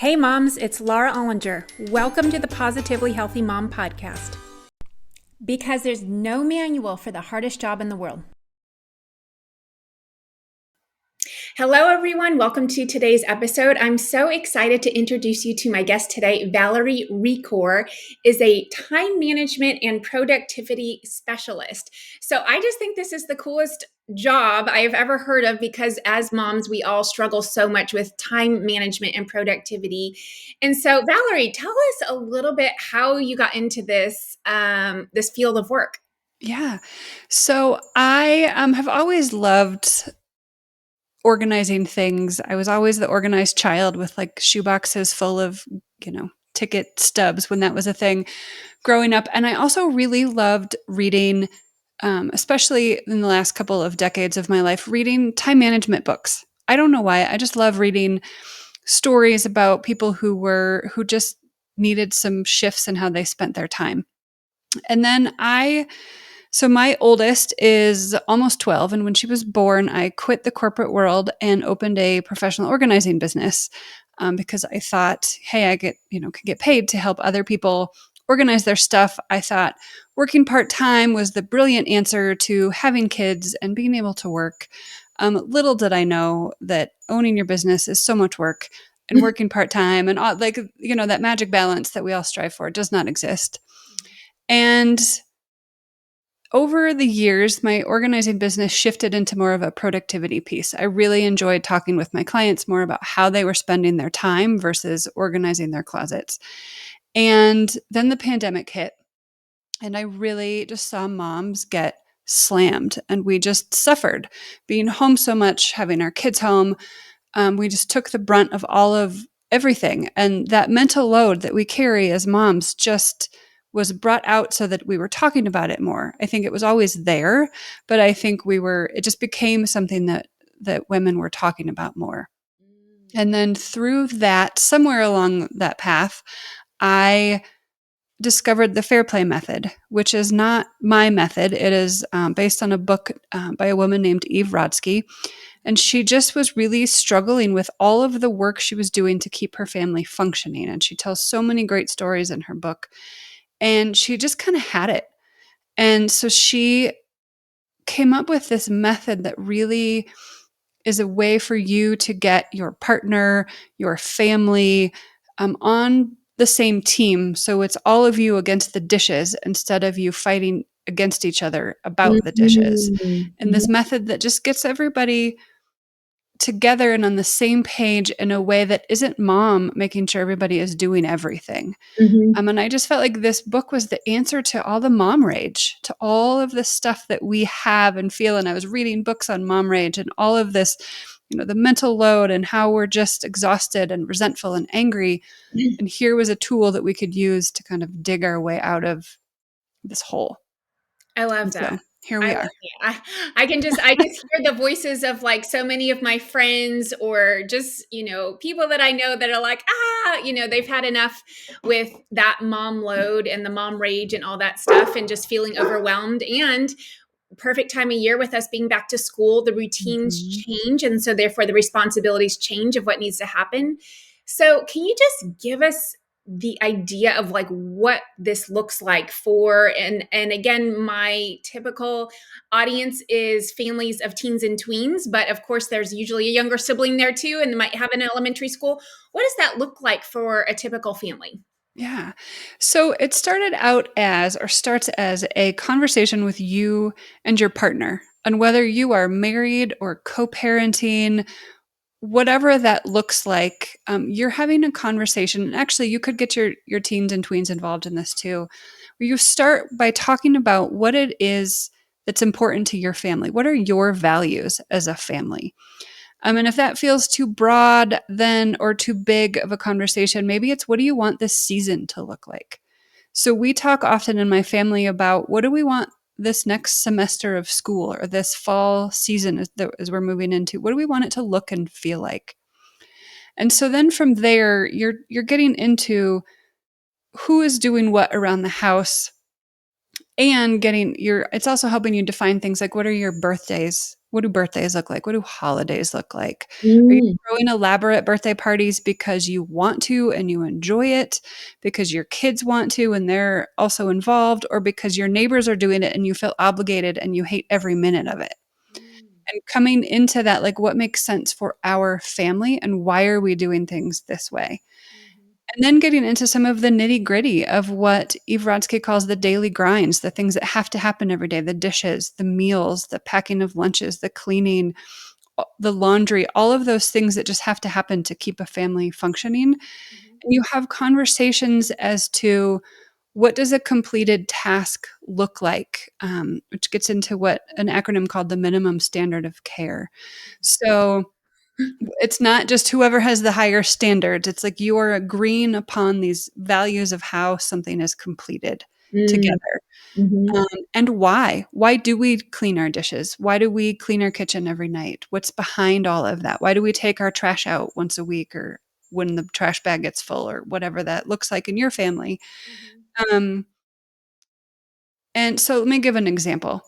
Hey moms, it's Laura Ollinger. Welcome to the Positively Healthy Mom podcast. Because there's no manual for the hardest job in the world. Hello everyone, welcome to today's episode. I'm so excited to introduce you to my guest today. Valerie Recore is a time management and productivity specialist. So I just think this is the coolest job I have ever heard of because as moms, we all struggle so much with time management and productivity. And so Valerie, tell us a little bit how you got into this field of work. Yeah. So I have always loved organizing things. I was always the organized child with like shoeboxes full of, ticket stubs when that was a thing growing up. And I also really loved reading, especially in the last couple of decades of my life, reading time management books. I don't know why. I just love reading stories about people who just needed some shifts in how they spent their time. And then So my oldest is almost 12, and when she was born, I quit the corporate world and opened a professional organizing business because I thought, hey, I could get paid to help other people organize their stuff. I thought working part-time was the brilliant answer to having kids and being able to work. Little did I know that owning your business is so much work, and working part-time and all, that magic balance that we all strive for does not exist. And over the years, my organizing business shifted into more of a productivity piece. I really enjoyed talking with my clients more about how they were spending their time versus organizing their closets. And then the pandemic hit, and I really just saw moms get slammed, and we just suffered being home so much, having our kids home. We just took the brunt of all of everything. And that mental load that we carry as moms just was brought out so that we were talking about it more. I think it was always there, but I think it just became something that women were talking about more. And then through that, somewhere along that path, I discovered the Fair Play method, which is not my method. It is based on a book by a woman named Eve Rodsky. And she just was really struggling with all of the work she was doing to keep her family functioning. And she tells so many great stories in her book. And she just kind of had it. And so she came up with this method that really is a way for you to get your partner, your family on the same team. So it's all of you against the dishes instead of you fighting against each other about the dishes. And this method that just gets everybody together and on the same page in a way that isn't mom making sure everybody is doing everything. Mm-hmm. And I just felt like this book was the answer to all the mom rage, to all of the stuff that we have and feel. And I was reading books on mom rage and all of this, the mental load and how we're just exhausted and resentful and angry. And here was a tool that we could use to kind of dig our way out of this hole. I love And so that. here I we love are. it. I just hear the voices of like so many of my friends or just, people that I know that are like, they've had enough with that mom load and the mom rage and all that stuff and just feeling overwhelmed and perfect time of year with us being back to school, the routines Mhm. change. And so therefore the responsibilities change of what needs to happen. So can you just give us the idea of like what this looks like for and again my typical audience is families of teens and tweens, but of course there's usually a younger sibling there too and they might have an elementary school. What does that look like for a typical family? Yeah. So it starts as a conversation with you and your partner on whether you are married or co-parenting, whatever that looks like. You're having a conversation. And actually, you could get your teens and tweens involved in this too, where you start by talking about what it is that's important to your family. What are your values as a family? And if that feels too broad then or too big of a conversation, maybe it's what do you want this season to look like? So we talk often in my family about what do we want this next semester of school or this fall season as we're moving into, what do we want it to look and feel like? And so then from there, you're getting into who is doing what around the house and it's also helping you define things like what are your birthdays What do birthdays look like? What do holidays look like? Are you Mm. throwing elaborate birthday parties because you want to and you enjoy it, because your kids want to and they're also involved, or because your neighbors are doing it and you feel obligated and you hate every minute of it? Mm. And coming into that, like, what makes sense for our family and why are we doing things this way? Mhm. And then getting into some of the nitty gritty of what Eve Rodsky calls the daily grinds, the things that have to happen every day, the dishes, the meals, the packing of lunches, the cleaning, the laundry, all of those things that just have to happen to keep a family functioning. Mhm. And you have conversations as to what does a completed task look like, which gets into what an acronym called the minimum standard of care. So it's not just whoever has the higher standards. It's like you are agreeing upon these values of how something is completed Mm. together. Mhm. And why? Why do we clean our dishes? Why do we clean our kitchen every night? What's behind all of that? Why do we take our trash out once a week or when the trash bag gets full or whatever that looks like in your family? Mhm. Um, and so let me give an example.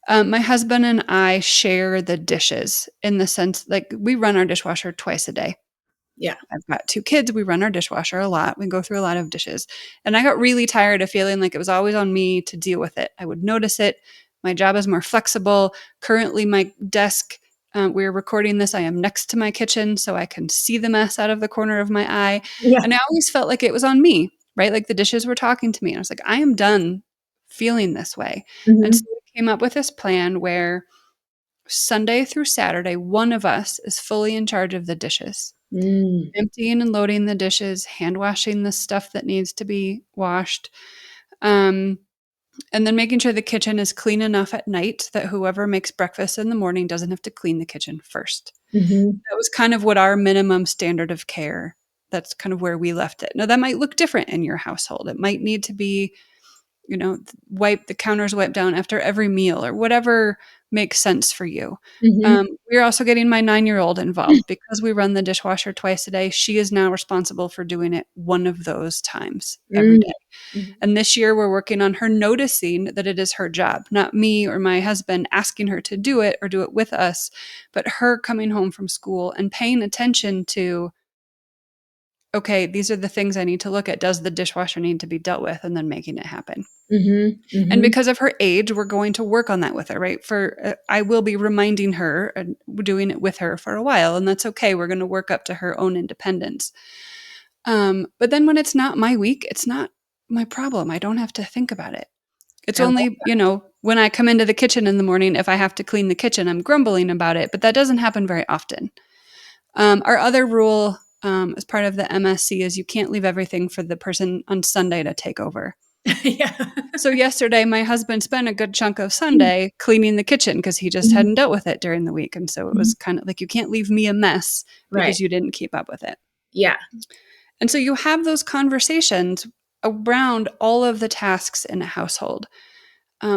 My husband and I share the dishes in the sense like we run our dishwasher twice a day. Yeah. I've got 2 kids, we run our dishwasher a lot, we go through a lot of dishes, and I got really tired of feeling like it was always on me to deal with it. I would notice it. My job is more flexible. Currently, my desk, we're recording this, I am next to my kitchen, so I can see the mess out of the corner of my eye, Yeah. and I always felt like it was on me, right? Like the dishes were talking to me, and I was like, "I am done feeling this way." And so Mhm. we came up with this plan where Sunday through Saturday, one of us is fully in charge of the dishes. Mm. Emptying and loading the dishes, hand washing the stuff that needs to be washed, um, and then making sure the kitchen is clean enough at night that whoever makes breakfast in the morning doesn't have to clean the kitchen first. Mhm. That was kind of what our minimum standard of care, that's kind of where we left it. Now, that might look different in your household. It might need to be, wipe the counters wiped down after every meal or whatever makes sense for you. Mhm. We're also getting my 9-year-old involved because we run the dishwasher twice a day. She is now responsible for doing it one of those times every Mm. day. Mhm. And this year we're working on her noticing that it is her job, not me or my husband asking her to do it or do it with us, but her coming home from school and paying attention to, okay, these are the things I need to look at. Does the dishwasher need to be dealt with? And then making it happen. Mhm. And Mhm. because of her age, we're going to work on that with her, right? I will be reminding her and doing it with her for a while, and that's okay. We're going to work up to her own independence. But then when it's not my week, it's not my problem. I don't have to think about it. It's I love only, when I come into the kitchen in the morning, if I have to clean the kitchen, I'm grumbling about it, but that doesn't happen very often. Our other rule, as part of the MSC, is you can't leave everything for the person on Sunday to take over. Yeah. So yesterday, my husband spent a good chunk of Sunday cleaning the kitchen because he just Mhm. hadn't dealt with it during the week. And so it Mhm. was kind of like, you can't leave me a mess Right. because you didn't keep up with it. Yeah. And so you have those conversations around all of the tasks in a household,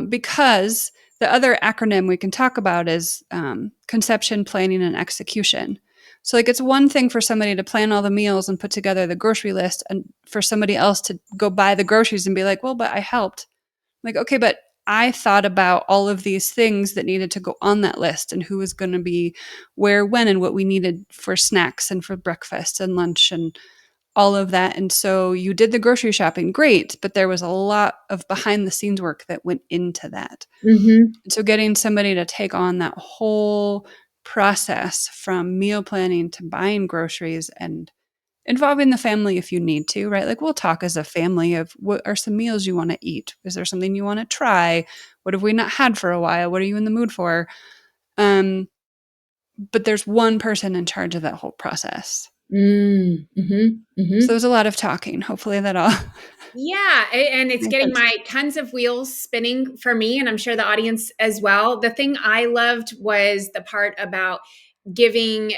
because the other acronym we can talk about is conception, planning, and execution. So, like, it's one thing for somebody to plan all the meals and put together the grocery list, and for somebody else to go buy the groceries and be like, well, but I helped. Like, okay, but I thought about all of these things that needed to go on that list and who was going to be where, when, and what we needed for snacks and for breakfast and lunch and all of that. And so you did the grocery shopping, great, but there was a lot of behind the scenes work that went into that. Mhm. And so getting somebody to take on that whole process from meal planning to buying groceries and involving the family if you need to, right? Like, we'll talk as a family of what are some meals you want to eat? Is there something you want to try? What have we not had for a while? What are you in the mood for? Um, but there's one person in charge of that whole process. Mm. Mhm. So Mhm. there's a lot of talking. Hopefully that all Yeah, and it's makes getting sense. my tons of wheels spinning for me, and I'm sure the audience as well. The thing I loved was the part about giving,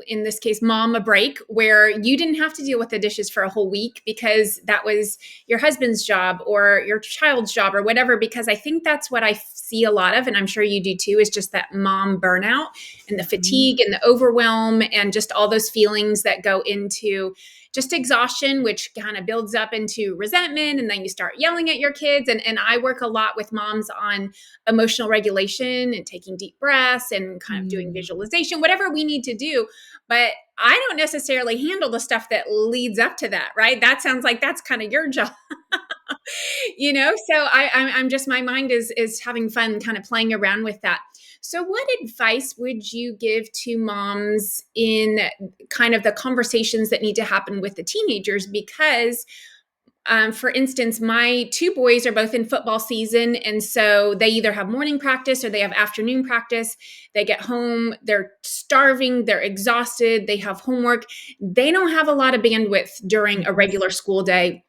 in this case, mom a break where you didn't have to deal with the dishes for a whole week because that was your husband's job or your child's job or whatever. Because I think that's what I see a lot of, and I'm sure you do too, is just that mom burnout and the Mhm. fatigue and the overwhelm and just all those feelings that go into just exhaustion, which kind of builds up into resentment. And then you start yelling at your kids. And I work a lot with moms on emotional regulation and taking deep breaths and kind of doing Mm. visualization, whatever we need to do. But I don't necessarily handle the stuff that leads up to that, right? That sounds like that's kind of your job. So I'm just, my mind is having fun kind of playing around with that. So what advice would you give to moms in kind of the conversations that need to happen with the teenagers? Because for instance, my two boys are both in football season. And so they either have morning practice or they have afternoon practice. They get home, they're starving, they're exhausted, they have homework. They don't have a lot of bandwidth during a Mhm. regular school day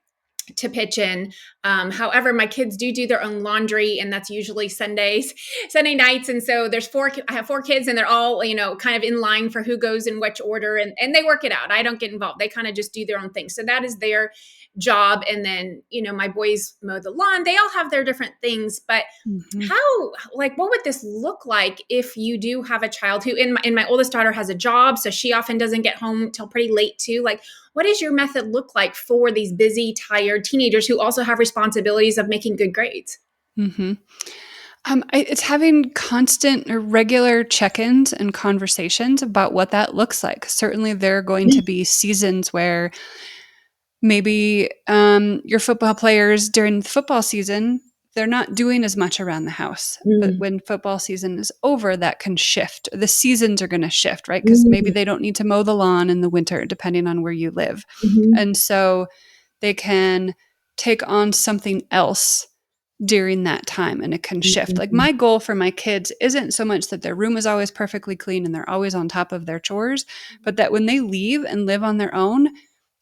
to pitch in. However, my kids do their own laundry, and that's usually Sunday nights. And so I have four kids, and they're all, kind of in line for who goes in which order, and they work it out. I don't get involved. They kind of just do their own thing. So that is their job. And then, my boys mow the lawn. They all have their different things, but Mhm. how, like, what would this look like if you do have a child who, and my oldest daughter has a job, so she often doesn't get home till pretty late too. Like, what does your method look like for these busy, tired teenagers who also have responsibilities of making good grades? Mhm. It's having constant or regular check-ins and conversations about what that looks like. Certainly, there are going to be seasons where maybe your football players during the football season, they're not doing as much around the house. But Mm, when football season is over, that can shift. The seasons are going to shift, right? Because maybe mm, they don't need to mow the lawn in the winter, depending on where you live. mhm, And so they can take on something else during that time and it can shift. Like mhm, my goal for my kids isn't so much that their room is always perfectly clean and they're always on top of their chores, but that when they leave and live on their own,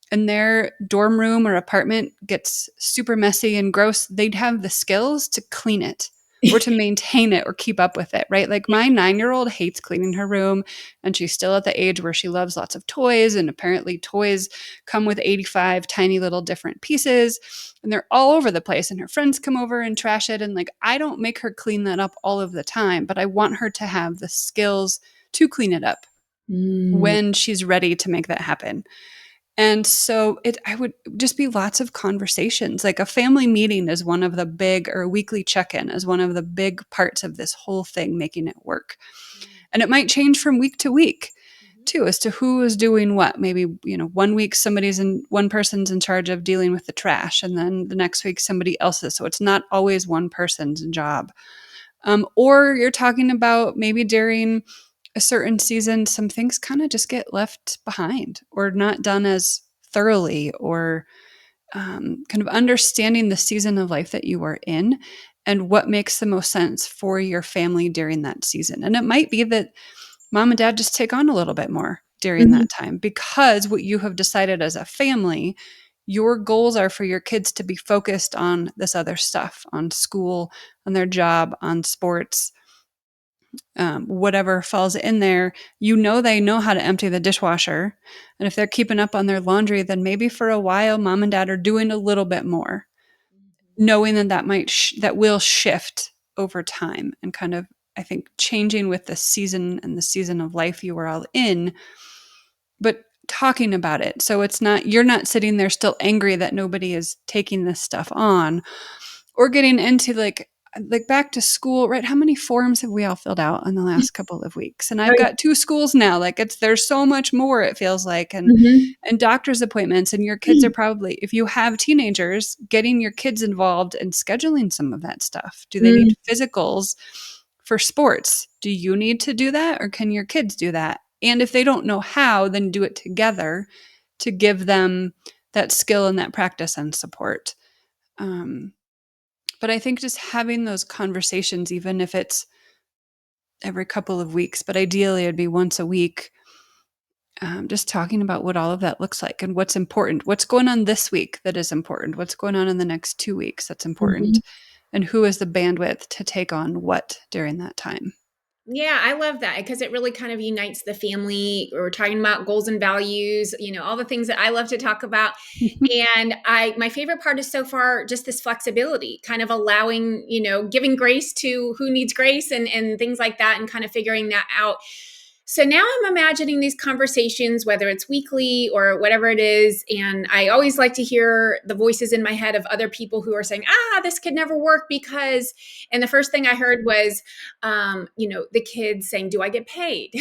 and their dorm room or apartment gets super messy and gross, they'd have the skills to clean it or to maintain it or keep up with it, right? Like my 9-year-old hates cleaning her room, and she's still at the age where she loves lots of toys. And apparently, toys come with 85 tiny little different pieces, and they're all over the place. And her friends come over and trash it. And like, I don't make her clean that up all of the time, but I want her to have the skills to clean it up mm, when she's ready to make that happen. And so I would just be lots of conversations. Like a family meeting is one of the big, or a weekly check-in is one of the big parts of this whole thing, making it work. And it might change from week to week too, as to who is doing what. Maybe, one week one person's in charge of dealing with the trash, and then the next week somebody else is. So it's not always one person's job. Or you're talking about maybe during a certain season, some things kind of just get left behind or not done as thoroughly, or kind of understanding the season of life that you are in and what makes the most sense for your family during that season. And it might be that mom and dad just take on a little bit more during mhm, that time because what you have decided as a family, your goals are for your kids to be focused on this other stuff, on school, on their job, on sports, whatever falls in there. They know how to empty the dishwasher. And if they're keeping up on their laundry, then maybe for a while, mom and dad are doing a little bit more, knowing that that will shift over time and kind of, I think, changing with the season and the season of life you were all in, but talking about it. So you're not sitting there still angry that nobody is taking this stuff on, or getting into like back to school, right? How many forms have we all filled out in the last couple of weeks? And oh, I've yeah, got two schools now. Like there's so much more, it feels like, and mhm, doctor's appointments. And your kids are probably, if you have teenagers, getting your kids involved and scheduling some of that stuff. Do they need mm, physicals for sports? Do you need to do that, or can your kids do that? And if they don't know how, then do it together to give them that skill and that practice and support. Um, but I think just having those conversations, even if it's every couple of weeks, but ideally it'd be once a week, just talking about what all of that looks like and what's important, what's going on this week that is important, what's going on in the next 2 weeks that's mhm. important, and who has the bandwidth to take on what during that time. Yeah, I love that because it really kind of unites the family. We're talking about goals and values, all the things that I love to talk about. And my favorite part is so far just this flexibility, kind of allowing, giving grace to who needs grace and things like that, and kind of figuring that out. So now I'm imagining these conversations, whether it's weekly or whatever it is. And I always like to hear the voices in my head of other people who are saying, this could never work because, and the first thing I heard was, the kids saying, do I get paid?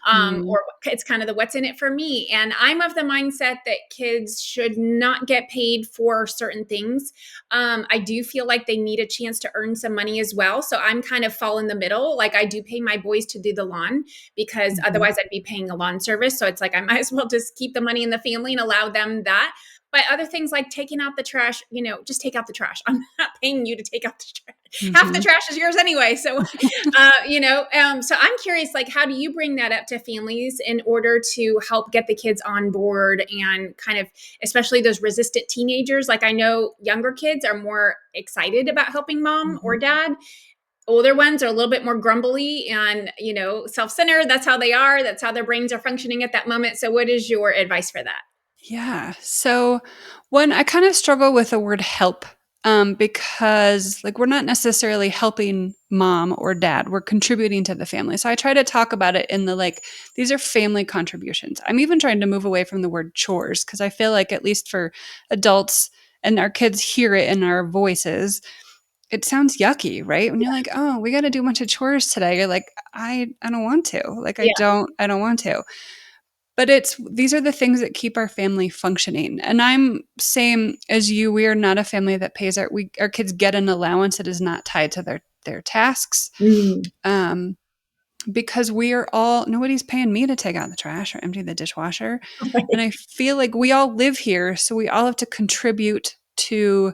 Mm. Or it's kind of the what's in it for me. And I'm of the mindset that kids should not get paid for certain things. I do feel like they need a chance to earn some money as well. So I'm kind of fall in the middle. Like I do pay my boys to do the lawn because Mhm. otherwise I'd be paying a lawn service. So it's like I might as well just keep the money in the family and allow them that. But other things like taking out the trash, just take out the trash. I'm not paying you to take out the trash. Half the Mhm. trash is yours anyway. So, so I'm curious, like, how do you bring that up to families in order to help get the kids on board and kind of, especially those resistant teenagers? Like, I know younger kids are more excited about helping mom or Mhm. dad. Older ones are a little bit more grumbly and, self-centered. That's how they are. That's how their brains are functioning at that moment. So what is your advice for that? Yeah. So, one, I kind of struggle with the word help because, like, we're not necessarily helping mom or dad. We're contributing to the family. So, I try to talk about it in the like, these are family contributions. I'm even trying to move away from the word chores because I feel like, at least for adults and our kids hear it in our voices, it sounds yucky, right? When you're like, oh, we got to do a bunch of chores today. You're like, I don't want to. Like, Yeah. I don't want to. But these are the things that keep our family functioning. And I'm same as you. We are not a family that pays our kids get an allowance that is not tied to their tasks. Mm. Um, because we are all nobody's paying me to take out the trash or empty the dishwasher. And I feel like we all live here, so we all have to contribute to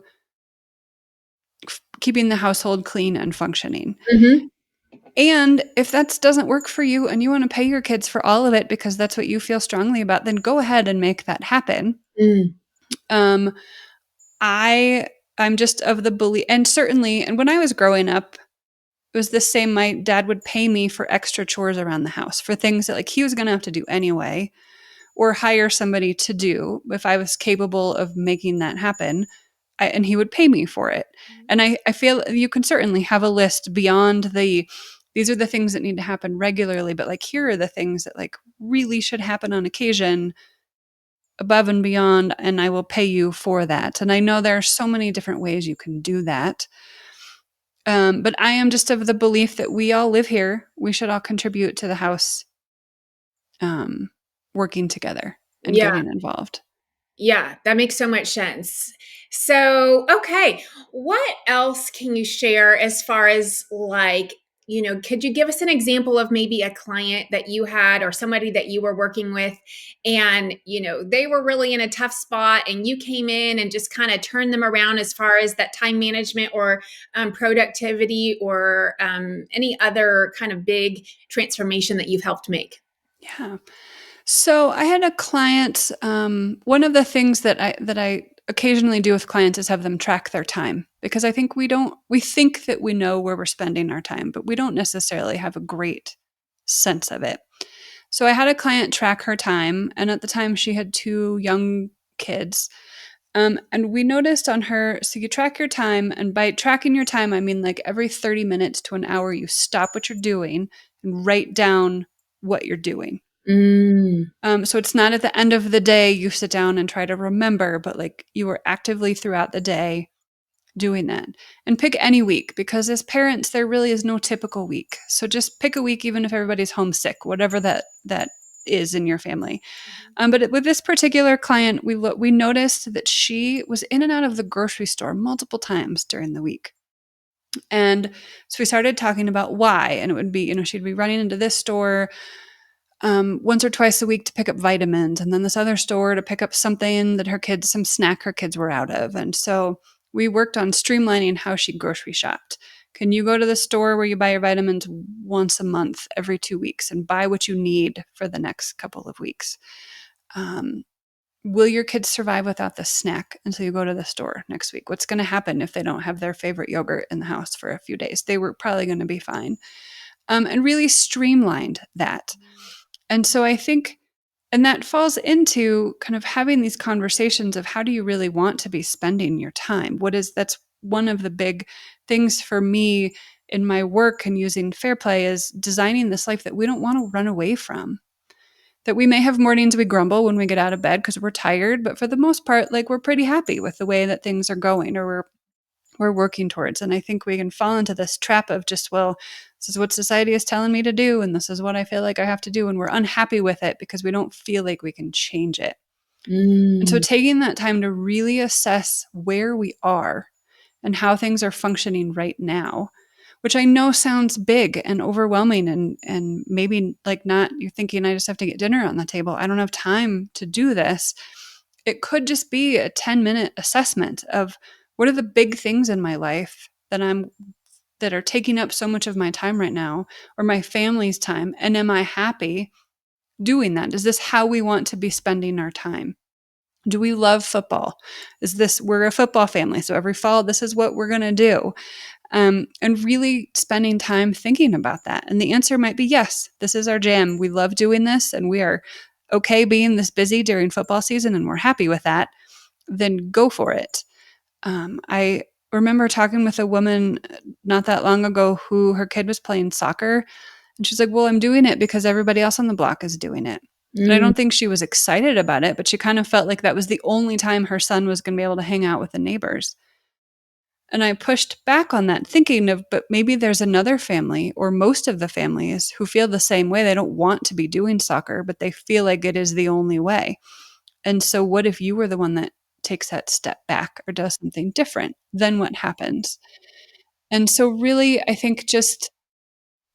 keeping the household clean and functioning. Mm-hmm. And if that doesn't work for you and you want to pay your kids for all of it because that's what you feel strongly about, then go ahead and make that happen. Mm. Um, I I'm just of the belief, and certainly, and when I was growing up, it was the same. My dad would pay me for extra chores around the house for things that like he was going to have to do anyway, or hire somebody to do if I was capable of making that happen. And he would pay me for it. And I feel you can certainly have a list beyond these are the things that need to happen regularly, but like here are the things that like really should happen on occasion above and beyond, and I will pay you for that. And I know there are so many different ways you can do that. But I am just of the belief that we all live here. We should all contribute to the house, um, working together and Yeah. getting involved. Yeah, that makes so much sense. So, okay, what else can you share as far as like, could you give us an example of maybe a client that you had or somebody that you were working with and, they were really in a tough spot and you came in and just kind of turned them around as far as that time management or productivity or any other kind of big transformation that you've helped make? Yeah. So I had a client. One of the things that I occasionally do with clients is have them track their time because I think we think that we know where we're spending our time, but we don't necessarily have a great sense of it. So I had a client track her time, and at the time she had two young kids. And we noticed on her, so you track your time, and by tracking your time, I mean like every 30 minutes to an hour, you stop what you're doing and write down what you're doing. Mm. So it's not at the end of the day you sit down and try to remember, but like you are actively throughout the day doing that. And pick any week because as parents, there really is no typical week. So just pick a week, even if everybody's homesick, whatever that is in your family. But with this particular client, we noticed that she was in and out of the grocery store multiple times during the week. And so we started talking about why. And it would be, she'd be running into this store once or twice a week to pick up vitamins, and then this other store to pick up something that some snack her kids were out of. And so we worked on streamlining how she grocery shopped. Can you go to the store where you buy your vitamins once a month, every 2 weeks, and buy what you need for the next couple of weeks? Um, will your kids survive without the snack until you go to the store next week? What's going to happen if they don't have their favorite yogurt in the house for a few days? They were probably going to be fine. And really streamlined that. And so I think, and that falls into kind of having these conversations of how do you really want to be spending your time? That's one of the big things for me in my work and using fair play is designing this life that we don't want to run away from. That we may have mornings we grumble when we get out of bed because we're tired, but for the most part, like we're pretty happy with the way that things are going, or we're working towards. And I think we can fall into this trap of just, well, this is what society is telling me to do, and this is what I feel like I have to do, and we're unhappy with it because we don't feel like we can change it. And so Mm. taking that time to really assess where we are and how things are functioning right now, which I know sounds big and overwhelming, and maybe like not, you're thinking I just have to get dinner on the table, I don't have time to do this. It could just be a 10-minute assessment of what are the big things in my life that are taking up so much of my time right now, or my family's time, and am I happy doing that? Is this how we want to be spending our time? Do we love football? We're a football family, so every fall, this is what we're going to do. And really spending time thinking about that. And the answer might be yes, this is our jam. We love doing this, and we are okay being this busy during football season, and we're happy with that. Then go for it. I remember talking with a woman not that long ago who her kid was playing soccer. And she's like, well, I'm doing it because everybody else on the block is doing it. And I Mm. don't think she was excited about it, but she kind of felt like that was the only time her son was going to be able to hang out with the neighbors. And I pushed back on that, thinking of, but maybe there's another family, or most of the families, who feel the same way. They don't want to be doing soccer, but they feel like it is the only way. And so, what if you were the one that takes that step back or does something different? Then what happens? And so, really, I think just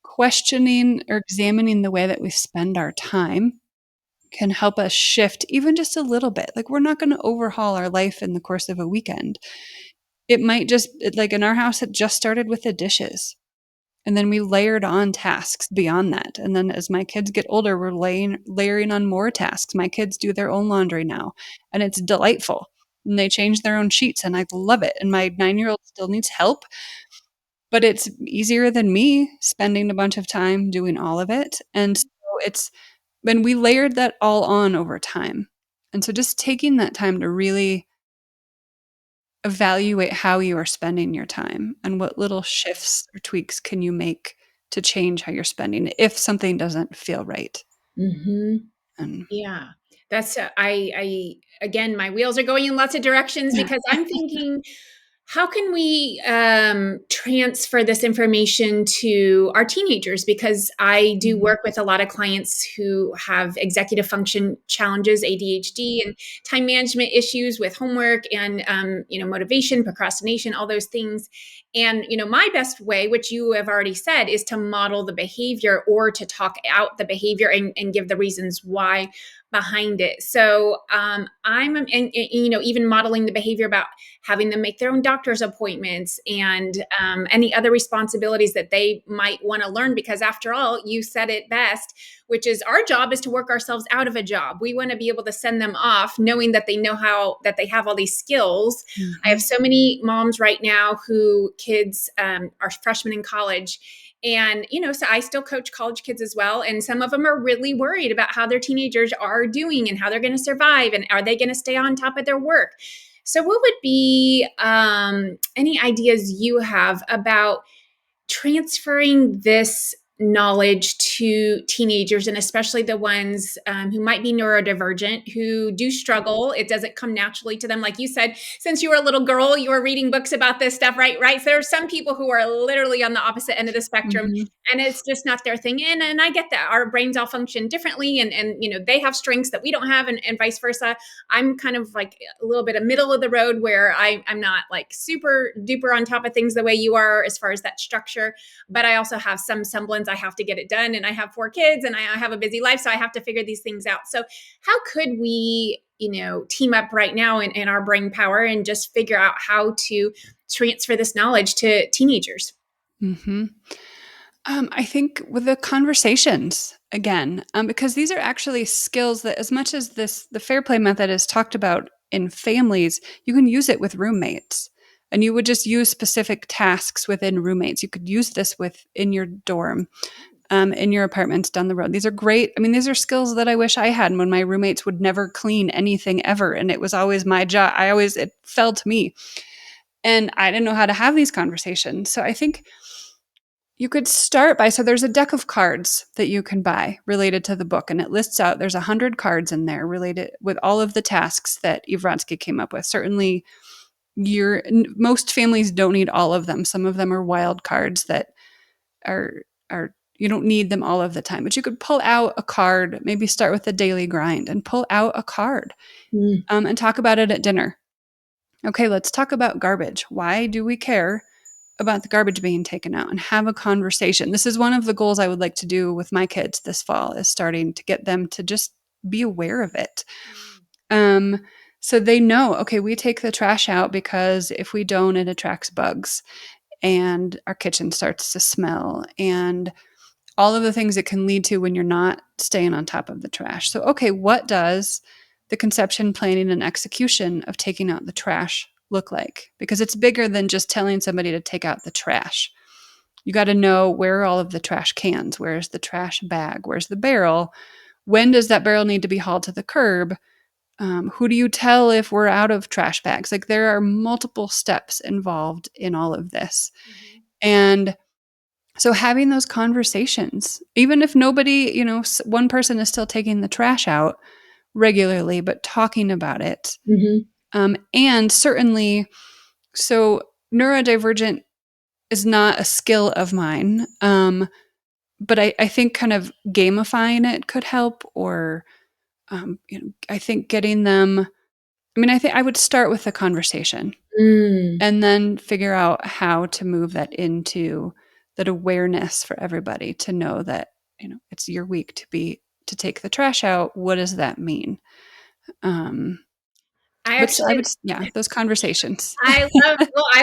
questioning or examining the way that we spend our time can help us shift even just a little bit. Like, we're not going to overhaul our life in the course of a weekend. It might just, like in our house, it just started with the dishes. And then we layered on tasks beyond that. And then as my kids get older, we're layering on more tasks. My kids do their own laundry now, and it's delightful. And they change their own sheets, and I love it. And my 9-year-old still needs help, but it's easier than me spending a bunch of time doing all of it. And so when we layered that all on over time. And so just taking that time to really evaluate how you are spending your time and what little shifts or tweaks can you make to change how you're spending it if something doesn't feel right. Hmm. And Yeah, that's I again, my wheels are going in lots of directions because I'm thinking, how can we transfer this information to our teenagers? Because I do Mhm. work with a lot of clients who have executive function challenges, ADHD, and time management issues with homework and motivation, procrastination, all those things. And my best way, which you have already said, is to model the behavior or to talk out the behavior and give the reasons why behind it. So I'm even modeling the behavior about having them make their own doctor's appointments and any other responsibilities that they might want to learn. Because after all, you said it best, which is our job is to work ourselves out of a job. We want to be able to send them off knowing that they know how, that they have all these skills. I have Mhm. so many moms right now who kids are freshmen in college. And, so I still coach college kids as well. And some of them are really worried about how their teenagers are doing and how they're going to survive. And are they going to stay on top of their work? So, what would be any ideas you have about transferring this knowledge to teenagers, and especially the ones who might be neurodivergent, who do struggle? It doesn't come naturally to them. Like you said, since you were a little girl, you were reading books about this stuff, right? So there are some people who are literally on the opposite end of the spectrum, Mhm. and it's just not their thing. And I get that our brains all function differently, and they have strengths that we don't have, and vice versa. I'm kind of like a little bit of middle of the road where I'm not like super duper on top of things the way you are as far as that structure, but I also have some semblance. I have to get it done, and I have 4 kids, and I have a busy life, so I have to figure these things out. So how could we team up right now in our brain power and just figure out how to transfer this knowledge to teenagers? Mhm. I think with the conversations again, because these are actually skills that, as much as the fair play method is talked about in families, you can use it with roommates, and you would just use specific tasks within roommates. You could use this in your dorm, in your apartments down the road. These are great. I mean, these are skills that I wish I had when my roommates would never clean anything ever, and it was always my job. It fell to me, and I didn't know how to have these conversations. So I think you could start by, so there's a deck of cards that you can buy related to the book, and it lists out, there's 100 cards in there related with all of the tasks that Ivransky came up with. Certainly, most families don't need all of them. Some of them are wild cards that are you don't need them all of the time, but you could pull out a card, maybe start with the daily grind and pull out a card and talk about it at dinner. Okay, let's talk about garbage. Why do we care about the garbage being taken out, and have a conversation? This is one of the goals I would like to do with my kids this fall, is starting to get them to just be aware of it. So they know, okay, we take the trash out because if we don't, it attracts bugs and our kitchen starts to smell, and all of the things it can lead to when you're not staying on top of the trash. So, okay, what does the conception, planning, and execution of taking out the trash look like? Because it's bigger than just telling somebody to take out the trash. You got to know, where are all of the trash cans? Where's the trash bag? Where's the barrel? When does that barrel need to be hauled to the curb? Who do you tell if we're out of trash bags? Like, there are multiple steps involved in all of this. And so having those conversations, even if nobody, one person is still taking the trash out regularly, but talking about it. And certainly, so neurodivergent is not a skill of mine. But I think kind of gamifying it could help, or I think getting them, I think I would start with the conversation and then figure out how to move that into that awareness for everybody to know that, it's your week to take the trash out. What does that mean? Those conversations. I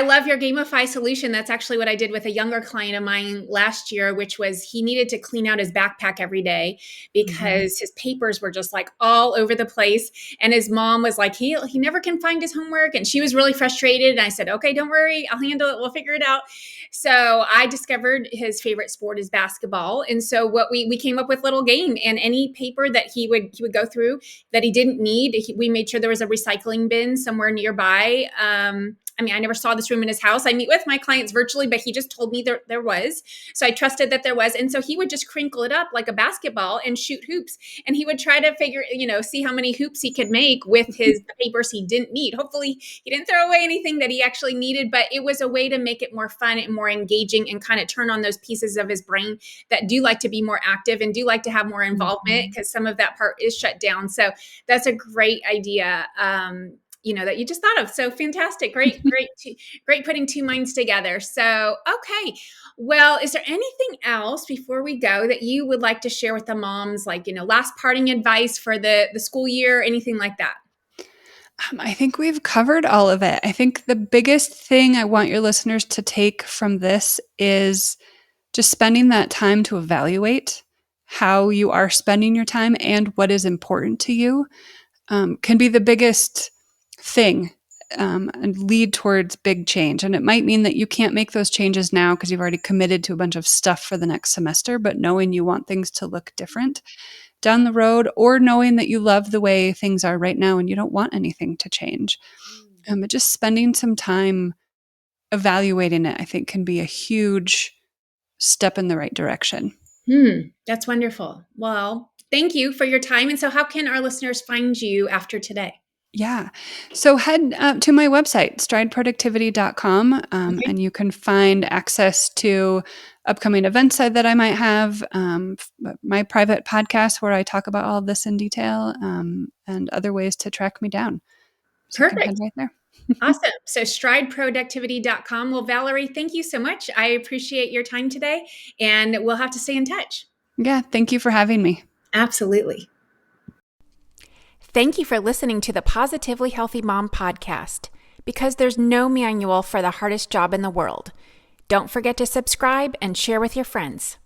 love your Gamify solution. That's actually what I did with a younger client of mine last year, which was he needed to clean out his backpack every day because his papers were just like all over the place. And his mom was like, he never can find his homework. And she was really frustrated. And I said, okay, don't worry, I'll handle it. We'll figure it out. So I discovered his favorite sport is basketball. And so what we came up with a little game, and any paper that he would go through that he didn't need, we made sure there was a recycling bin somewhere nearby. I never saw this room in his house. I meet with my clients virtually, but he just told me there was. So I trusted that there was. And so he would just crinkle it up like a basketball and shoot hoops. And he would try to see how many hoops he could make with the papers he didn't need. Hopefully he didn't throw away anything that he actually needed, but it was a way to make it more fun and more engaging and kind of turn on those pieces of his brain that do like to be more active and do like to have more involvement, because some of that part is shut down. So that's a great idea. That you just thought of. So fantastic. Great putting two minds together. So, okay. Well, is there anything else before we go that you would like to share with the moms, like, last parting advice for the school year, anything like that? I think we've covered all of it. I think the biggest thing I want your listeners to take from this is just spending that time to evaluate how you are spending your time and what is important to you. Can be the biggest thing and lead towards big change. And it might mean that you can't make those changes now because you've already committed to a bunch of stuff for the next semester, but knowing you want things to look different down the road, or knowing that you love the way things are right now and you don't want anything to change. But just spending some time evaluating it, I think, can be a huge step in the right direction. That's wonderful. Well, thank you for your time. And so how can our listeners find you after today? Yeah. So head to my website, strideproductivity.com, and you can find access to upcoming events that I might have, my private podcast where I talk about all of this in detail, and other ways to track me down. So Perfect. You can head right there. Awesome. So strideproductivity.com. Well, Valerie, thank you so much. I appreciate your time today, and we'll have to stay in touch. Yeah. Thank you for having me. Absolutely. Thank you for listening to the Positively Healthy Mom podcast, because there's no manual for the hardest job in the world. Don't forget to subscribe and share with your friends.